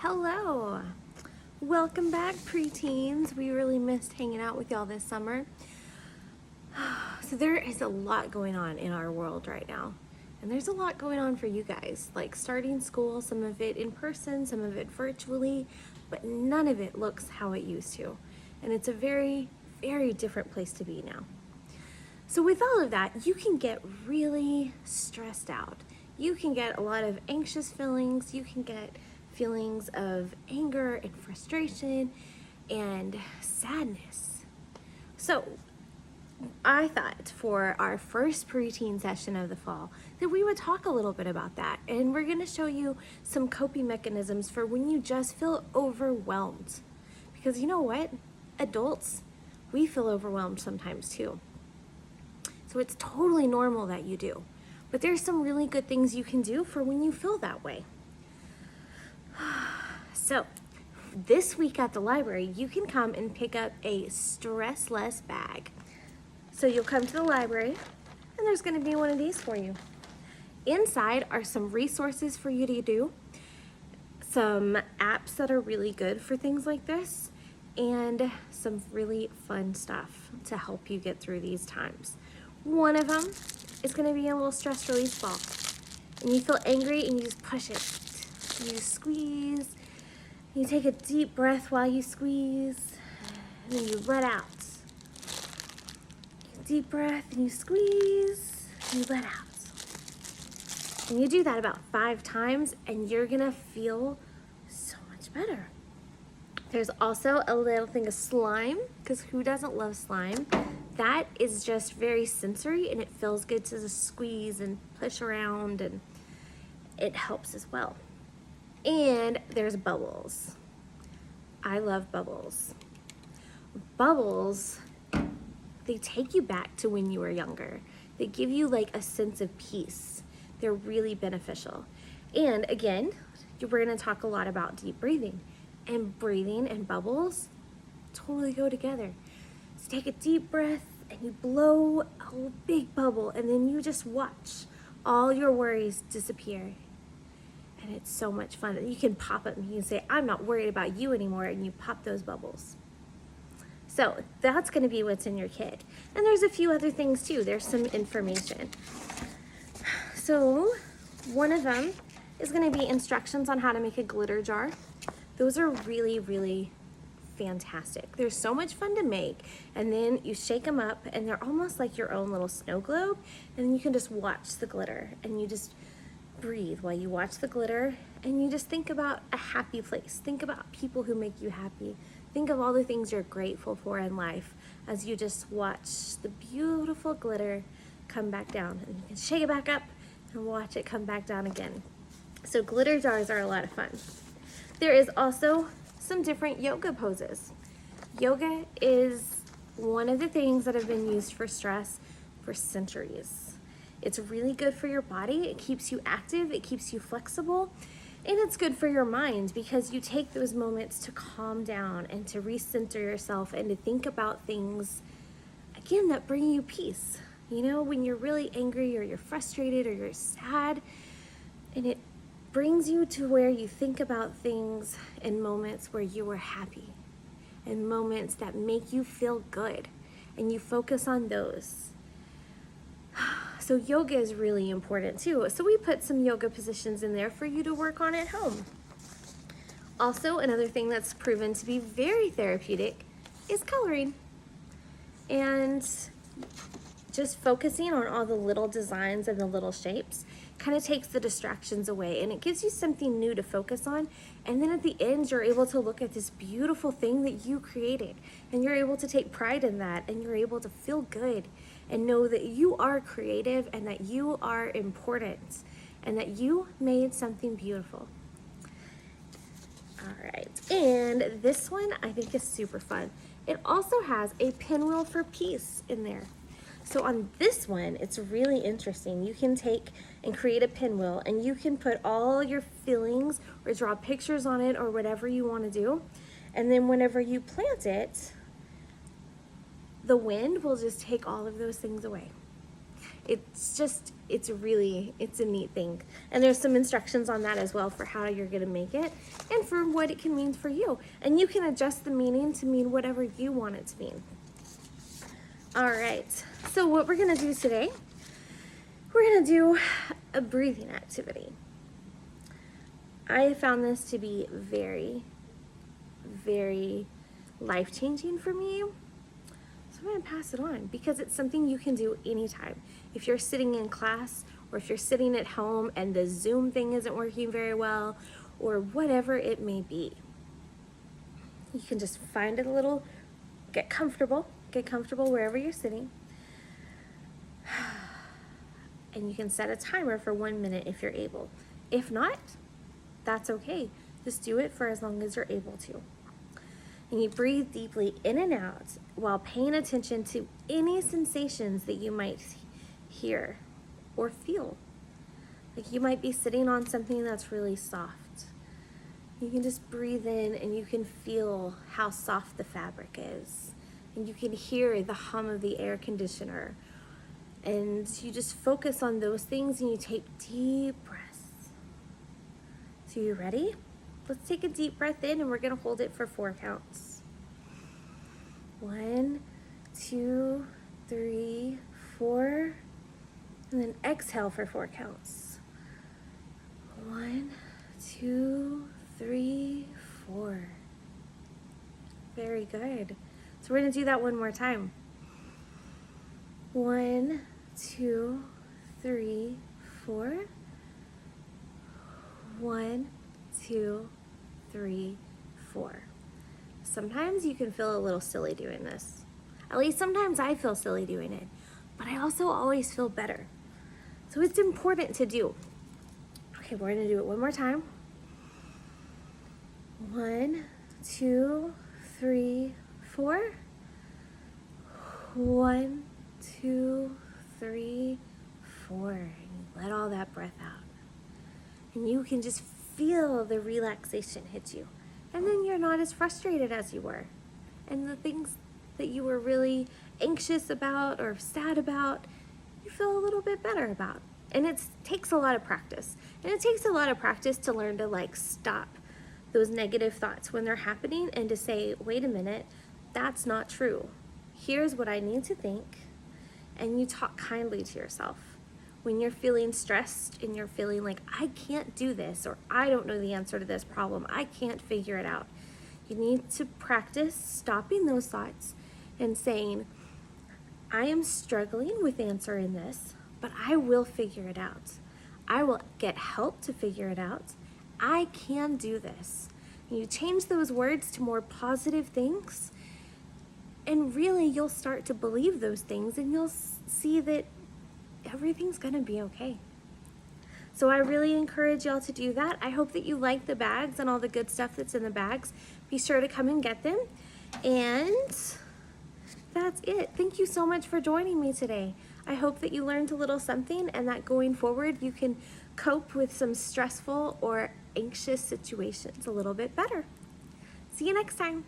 Hello. Welcome back, preteens. We really missed hanging out with y'all this summer. So there is a lot going on in our world right now. And there's a lot going on for you guys, like starting school, some of it in person, some of it virtually, but none of it looks how it used to. And it's a very, very different place to be now. So with all of that, you can get really stressed out. You can get a lot of anxious feelings. You can get feelings of anger and frustration and sadness. So I thought for our first preteen session of the fall that we would talk a little bit about that. And we're going to show you some coping mechanisms for when you just feel overwhelmed. Because you know what? Adults, we feel overwhelmed sometimes too. So it's totally normal that you do. But there's some really good things you can do for when you feel that way. So this week at the library, you can come and pick up a stressless bag. So you'll come to the library and there's going to be one of these for you. Inside are some resources for you to do, some apps that are really good for things like this, and some really fun stuff to help you get through these times. One of them is going to be a little stress release ball. And you feel angry and you just push it. You squeeze. You take a deep breath while you squeeze. And then you let out. Deep breath and you squeeze. And you let out. And you do that about 5 times and you're going to feel so much better. There's also a little thing of slime, because who doesn't love slime? That is just very sensory and it feels good to just squeeze and push around, and it helps as well. And there's bubbles. I love bubbles. Bubbles, they take you back to when you were younger. They give you like a sense of peace. They're really beneficial. And again, we're going to talk a lot about deep breathing. And breathing and bubbles totally go together. So take a deep breath and you blow a whole big bubble, and then you just watch all your worries disappear. And it's so much fun. You can pop up and you can say, I'm not worried about you anymore, and you pop those bubbles. So that's going to be what's in your kit. And there's a few other things too. There's some information. So one of them is going to be instructions on how to make a glitter jar. Those are really, really fantastic. They're so much fun to make. And then you shake them up and they're almost like your own little snow globe. And then you can just watch the glitter and you just breathe while you watch the glitter, and you just think about a happy place. Think about people who make you happy. Think of all the things you're grateful for in life as you just watch the beautiful glitter come back down. And you can shake it back up and watch it come back down again. So glitter jars are a lot of fun. There is also some different yoga poses. Yoga is one of the things that have been used for stress for centuries. It's really good for your body. It keeps you active, it keeps you flexible, and it's good for your mind because you take those moments to calm down and to recenter yourself and to think about things, again, that bring you peace. You know, when you're really angry or you're frustrated or you're sad, and it brings you to where you think about things in moments where you were happy, in moments that make you feel good, and you focus on those. So yoga is really important too. So we put some yoga positions in there for you to work on at home. Also, another thing that's proven to be very therapeutic is coloring. And just focusing on all the little designs and the little shapes kind of takes the distractions away, and it gives you something new to focus on. And then at the end, you're able to look at this beautiful thing that you created, and you're able to take pride in that, and you're able to feel good and know that you are creative and that you are important and that you made something beautiful. All right, and this one I think is super fun. It also has a pinwheel for peace in there. So on this one, it's really interesting. You can take and create a pinwheel, and you can put all your feelings or draw pictures on it or whatever you want to do. And then whenever you plant it, the wind will just take all of those things away. It's a neat thing. And there's some instructions on that as well for how you're gonna make it and for what it can mean for you. And you can adjust the meaning to mean whatever you want it to mean. All right, so what we're gonna do today, we're gonna do a breathing activity. I have found this to be very, very life-changing for me. So I'm gonna pass it on because it's something you can do anytime. If you're sitting in class or if you're sitting at home and the Zoom thing isn't working very well or whatever it may be, you can just find a little, get comfortable wherever you're sitting. And you can set a timer for 1 minute if you're able. If not, that's okay. Just do it for as long as you're able to. And you breathe deeply in and out while paying attention to any sensations that you might hear or feel. Like you might be sitting on something that's really soft. You can just breathe in and you can feel how soft the fabric is. And you can hear the hum of the air conditioner. And you just focus on those things and you take deep breaths. So you ready? Let's take a deep breath in and we're gonna hold it for 4 counts. 1, 2, 3, 4. And then exhale for 4 counts. 1, 2, 3, 4. Very good. So we're gonna do that one more time. 1, 2, 3, 4. 1, 2, 3, 4. Sometimes you can feel a little silly doing this. At least sometimes I feel silly doing it, but I also always feel better. So it's important to do. Okay, we're gonna do it one more time. 1, 2, 3, 4. 1, 2, 3, 4. And you let all that breath out. And you can just feel the relaxation hit you. And then you're not as frustrated as you were. And the things that you were really anxious about or sad about, you feel a little bit better about. And it takes a lot of practice. And it takes a lot of practice to learn to stop those negative thoughts when they're happening and to say, wait a minute, that's not true. Here's what I need to think. And you talk kindly to yourself. When you're feeling stressed and you're feeling like, I can't do this, or I don't know the answer to this problem, I can't figure it out. You need to practice stopping those thoughts and saying, I am struggling with answering this, but I will figure it out. I will get help to figure it out. I can do this. And you change those words to more positive things, and really you'll start to believe those things and you'll see that everything's gonna be okay. So I really encourage y'all to do that. I hope that you like the bags and all the good stuff that's in the bags. Be sure to come and get them. And that's it. Thank you so much for joining me today. I hope that you learned a little something and that going forward you can cope with some stressful or anxious situations a little bit better. See you next time.